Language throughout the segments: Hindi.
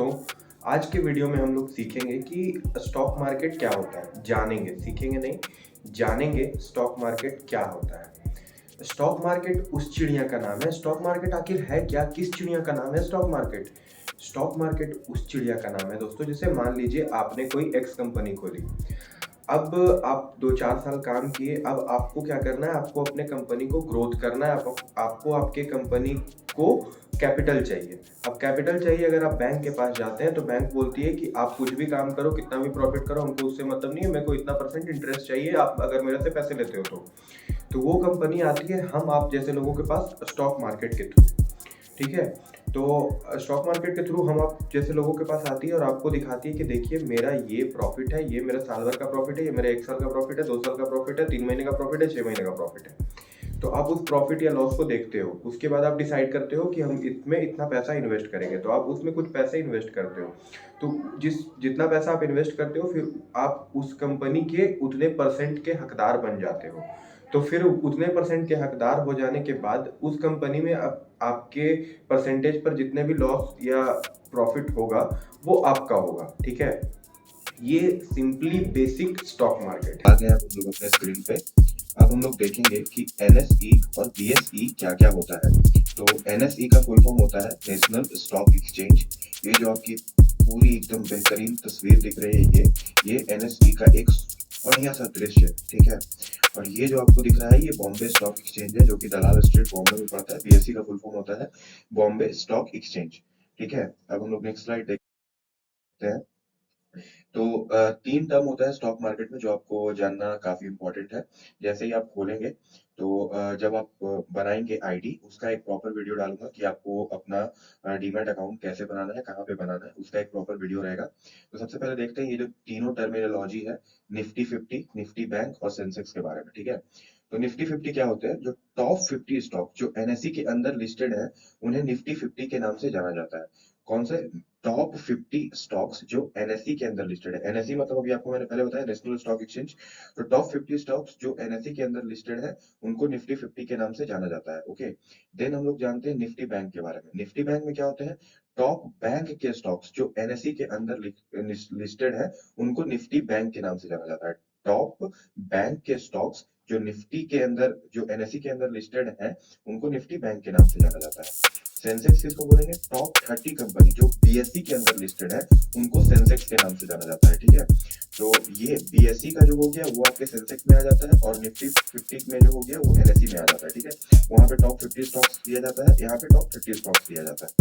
दोस्तों, आज के वीडियो में हम लोग सीखेंगे कि स्टॉक मार्केट क्या होता है। जानेंगे, सीखेंगे नहीं, जानेंगे स्टॉक मार्केट क्या होता है। स्टॉक मार्केट उस चिड़िया का नाम है। स्टॉक मार्केट आखिर है क्या? किस चिड़िया का नाम है स्टॉक मार्केट? स्टॉक मार्केट उस चिड़िया का नाम है दोस्तों, जैसे मान लीजिए आपने कोई एक्स कंपनी खोली। अब आप 2-4 साल काम किए, अब आपको क्या करना है? आपको अपने कंपनी को ग्रोथ करना है। आपको आपके कंपनी को कैपिटल चाहिए। अब कैपिटल चाहिए, अगर आप बैंक के पास जाते हैं तो बैंक बोलती है कि आप कुछ भी काम करो, कितना भी प्रॉफिट करो, हमको उससे मतलब नहीं है, मेरे को इतना परसेंट इंटरेस्ट चाहिए, आप अगर मेरे से पैसे लेते हो तो वो कंपनी आती है हम आप जैसे लोगों के पास स्टॉक मार्केट के थ्रू। ठीक है? तो स्टॉक मार्केट के थ्रू हम आप जैसे लोगों के पास आती है और आपको दिखाती है कि देखिए मेरा ये प्रॉफिट है, ये मेरा साल भर का प्रॉफिट है, ये मेरा 1 साल का प्रॉफिट है, 2 साल का प्रॉफिट है, 3 महीने का प्रॉफिट है, 6 महीने का प्रॉफिट है। तो आप उस प्रॉफिट या लॉस को देखते हो। उसके बाद आप डिसाइड करते हो कि हम इसमें इतना पैसा इन्वेस्ट करेंगे। तो आप उसमें कुछ पैसे इन्वेस्ट करते हो। तो जितना पैसा आप इन्वेस्ट करते हो, फिर आप उस कंपनी के उतने परसेंट के हकदार बन जाते हो। तो फिर उतने परसेंट के हकदार हो जाने के बाद उस कंपनी में अब आपके परसेंटेज पर जितने भी लॉस या प्रॉफिट होगा वो आपका होगा। ठीक है? ये सिंपली बेसिक स्टॉक मार्केट है। आ गए हम लोग अपने स्क्रीन पे। अब हम लोग देखेंगे कि एनएसई और बीएसई क्या क्या होता है। तो एनएसई का फुल फॉर्म होता है नेशनल स्टॉक एक्सचेंज। ये जो आपकी पूरी एकदम बेहतरीन तस्वीर दिख रही है, ये एनएसई का एक बढ़िया सा दृश्य है। ठीक है, और ये जो आपको दिख रहा है, ये बॉम्बे स्टॉक एक्सचेंज है, जो कि दलाल स्ट्रीट बॉम्बे में पड़ता है। बीएसई का फुल फॉर्म होता है बॉम्बे स्टॉक एक्सचेंज। ठीक है, अब हम लोग नेक्स्ट स्लाइड देखते हैं। तो 3 टर्म होता है स्टॉक मार्केट में, जो आपको जानना काफी इंपॉर्टेंट है। जैसे ही आप खोलेंगे तो जब आप बनाएंगे आईडी, उसका एक प्रॉपर वीडियो डालूंगा कि आपको अपना डीमैट अकाउंट कैसे बनाना है, कहाँ पे बनाना है, उसका एक प्रॉपर वीडियो रहेगा। तो सबसे पहले देखते हैं ये जो तीनों टर्मिनोलॉजी है, निफ्टी 50, निफ्टी बैंक और सेंसेक्स के बारे में। ठीक है, तो निफ्टी 50 क्या होते हैं? जो टॉप 50 स्टॉक जो एनएसई के अंदर लिस्टेड है, उन्हें निफ्टी 50 के नाम से जाना जाता है। कौन से? टॉप 50 स्टॉक्स जो एनएसई के अंदर लिस्टेड है। एनएसई मतलब अभी आपको मैंने पहले बताया नेशनल स्टॉक एक्सचेंज। तो टॉप 50 स्टॉक्स जो एनएसई के अंदर लिस्टेड है, उनको निफ्टी 50 के नाम से जाना जाता है। ओके, देन हम लोग जानते हैं निफ्टी बैंक के बारे में। निफ्टी बैंक में क्या होते हैं? टॉप बैंक के स्टॉक्स जो एनएसई के अंदर लिस्टेड है, उनको निफ्टी बैंक के नाम से जाना जाता है। टॉप बैंक के स्टॉक्स जो निफ्टी के अंदर, जो एनएसई के अंदर लिस्टेड है, उनको निफ्टी बैंक के नाम से जाना जाता है। सेंसेक्स किसको बोलेंगे? टॉप 30 कंपनी जो बीएसई के अंदर लिस्टेड है, उनको सेंसेक्स के नाम से जाना जाता है। ठीक है, तो ये बीएसई का जो हो गया वो आपके सेंसेक्स में आ जाता है, और निफ्टी 50 में जो हो गया वो एनएसई में आ जाता है। ठीक है, वहां पे टॉप 50 स्टॉक्स दिया जाता है, यहाँ पे टॉप 30 स्टॉक्स दिया जाता है।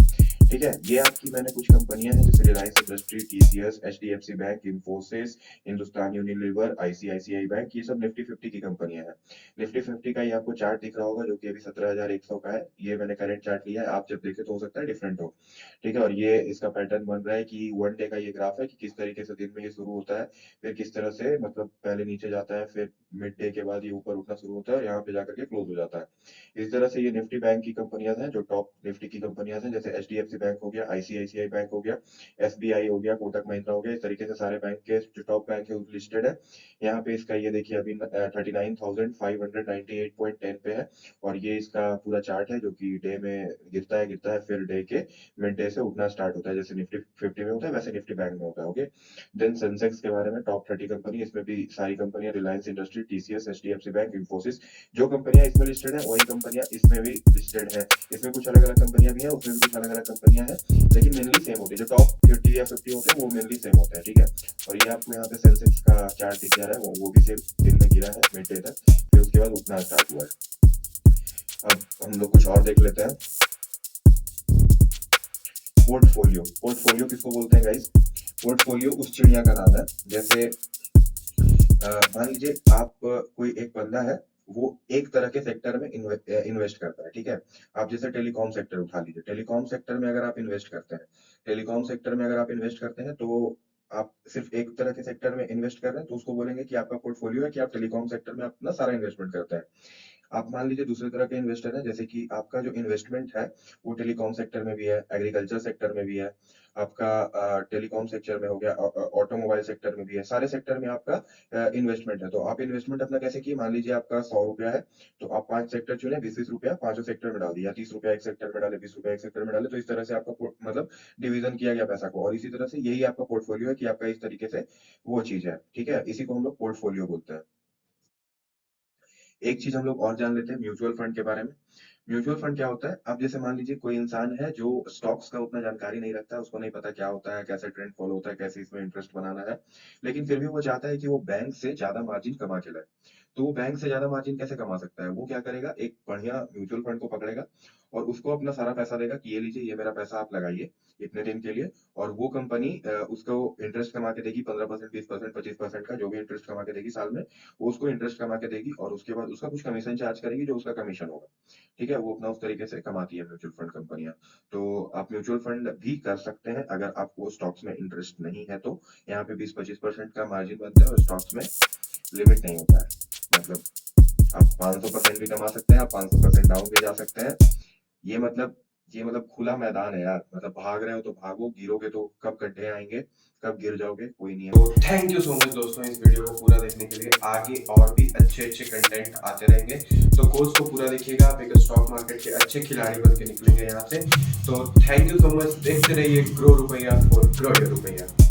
ठीक है, ये आपकी मैंने कुछ कंपनियां हैं, जैसे Reliance industry, TCS, HDFC bank, Infosys, Hindustan Unilever, ICICI bank, ये सब निफ्टी 50 की कंपनियां हैं। निफ्टी 50 का ये आपको चार्ट दिख रहा होगा, जो कि अभी 17,100 का है। ये मैंने करंट चार्ट लिया है, आप जब देखें तो हो सकता है डिफरेंट हो। ठीक है, और ये इसका पैटर्न बन रहा है कि वन डे का ये ग्राफ है कि किस तरीके से दिन में ये शुरू होता है, फिर किस तरह से मतलब पहले नीचे जाता है, फिर मिड डे के बाद ये ऊपर उठना शुरू होता है और यहाँ पे जाकर के क्लोज हो जाता है। इस तरह से ये निफ्टी बैंक की कंपनियां हैं, जो टॉप निफ्टी की कंपनियां हैं, जैसे एचडीएफसी बैंक हो गया, आईसीआईसीआई बैंक हो गया, एसबीआई हो गया, कोटक महिंद्रा हो गया। इस तरीके से सारे बैंक के जो टॉप बैंक है लिस्टेड है। यहाँ पे इसका ये देखिए अभी 39,598.10 पे है, और ये इसका पूरा चार्ट है, जो कि डे में गिरता है, फिर डे के मिड डे से उठना स्टार्ट होता है, जैसे निफ्टी 50 में होता है वैसे निफ्टी बैंक में होता है। ओके, देन सेंसेक्स के बारे में, टॉप 30 कंपनी, इसमें भी सारी कंपनियां, Reliance industry, TCS, HDFC bank, Infosys, जो कंपनियां इसमें लिस्टेड है वही कंपनियां इसमें भी लिस्टेड है। इसमें कुछ अलग अलग कंपनियां भी हैं, उसमें भी कुछ अलग अलग कंपनियां हैं, लेकिन मेनली सेम होती है। जो टॉप 30 या 50 होते हैं वो मेनली सेम होते हैं। ठीक है, और ये आपको यहाँ पे सेंसेक्स का चार्ट दिख जा रहा है, वो भी सेम दिन में गिरा है मिड डे तक, फिर उसके बाद उठना स्टार्ट हुआ है। अब हम लोग कुछ और देख लेते हैं। पोर्टफोलियो, पोर्टफोलियो किसको बोलते हैं गाइस? पोर्टफोलियो उस चिड़िया का नाम है। जैसे मान लीजिए आप कोई एक बंदा है, वो एक तरह के सेक्टर में इन्वेस्ट करता है। ठीक है, आप जैसे टेलीकॉम सेक्टर उठा लीजिए। टेलीकॉम सेक्टर में अगर आप इन्वेस्ट करते हैं, टेलीकॉम सेक्टर में अगर आप इन्वेस्ट करते हैं, तो आप सिर्फ एक तरह के सेक्टर में इन्वेस्ट कर रहे हैं, तो उसको बोलेंगे कि आपका पोर्टफोलियो है कि आप टेलीकॉम सेक्टर में अपना सारा इन्वेस्टमेंट करते हैं। आप मान लीजिए दूसरे तरह के इन्वेस्टर हैं, जैसे कि आपका जो इन्वेस्टमेंट है वो टेलीकॉम सेक्टर में भी है, एग्रीकल्चर सेक्टर में भी है, आपका टेलीकॉम सेक्टर में हो गया, ऑटोमोबाइल सेक्टर में भी है, सारे सेक्टर में आपका इन्वेस्टमेंट है। तो आप इन्वेस्टमेंट अपना कैसे किए, मान लीजिए आपका 100 रुपया है, तो आप 5 सेक्टर चुने, 20-20 रुपया पांचों सेक्टर में डाल दिया, 30 रुपया एक सेक्टर में डाले, 20 रुपया एक सेक्टर में डाले। तो इस तरह से आपका मतलब डिवीजन किया गया पैसा को, और इसी तरह से यही आपका पोर्टफोलियो है कि आपका इस तरीके से वो चीज है, ठीक है, इसी को हम लोग पोर्टफोलियो बोलते हैं। एक चीज हम लोग और जान लेते हैं म्यूचुअल फंड के बारे में। म्यूचुअल फंड क्या होता है, अब जैसे मान लीजिए कोई इंसान है जो स्टॉक्स का उतना जानकारी नहीं रखता है, उसको नहीं पता क्या होता है, कैसे ट्रेंड फॉलो होता है, कैसे इसमें इंटरेस्ट बनाना है, लेकिन फिर भी वो चाहता है कि वो बैंक से ज्यादा मार्जिन कमा के लाए। तो वो बैंक से ज्यादा मार्जिन कैसे कमा सकता है, वो क्या करेगा, एक बढ़िया म्यूचुअल फंड को पकड़ेगा और उसको अपना सारा पैसा देगा कि ये लीजिए, ये मेरा पैसा आप लगाइए इतने दिन के लिए, और वो कंपनी उसको इंटरेस्ट कमा के देगी, 15%, 20%, 25% का जो भी इंटरेस्ट कमा के देगी साल में, वो उसको इंटरेस्ट कमा के देगी, और उसके बाद उसका कुछ कमीशन चार्ज करेगी जो उसका कमीशन होगा। ठीक है, वो अपना उस तरीके से कमाती है म्यूचुअल फंड कंपनियां। तो आप म्यूचुअल फंड भी कर सकते हैं अगर आपको स्टॉक्स में इंटरेस्ट नहीं है तो। यहाँ पे 20-25% का मार्जिन बनता है, और स्टॉक्स में लिमिट नहीं होता है, मतलब आप 500% भी कमा सकते हैं, आप 500% डाउन भी जा सकते हैं। ये मतलब ये मतलब खुला मैदान है यार, मतलब भाग रहे हो तो भागो, गिरोगे तो कब गड्ढे आएंगे, कब गिर जाओगे, कोई नहीं है। तो थैंक यू सो मच दोस्तों इस वीडियो को पूरा देखने के लिए। आगे और भी अच्छे अच्छे कंटेंट आते रहेंगे, तो कोर्स को पूरा देखिएगा, आप एक स्टॉक मार्केट के अच्छे खिलाड़ी बन के निकलेंगे यहाँ से। तो थैंक यू सो मच, देखते रहिए ग्रो रुपया फॉर ग्रो योर रुपया।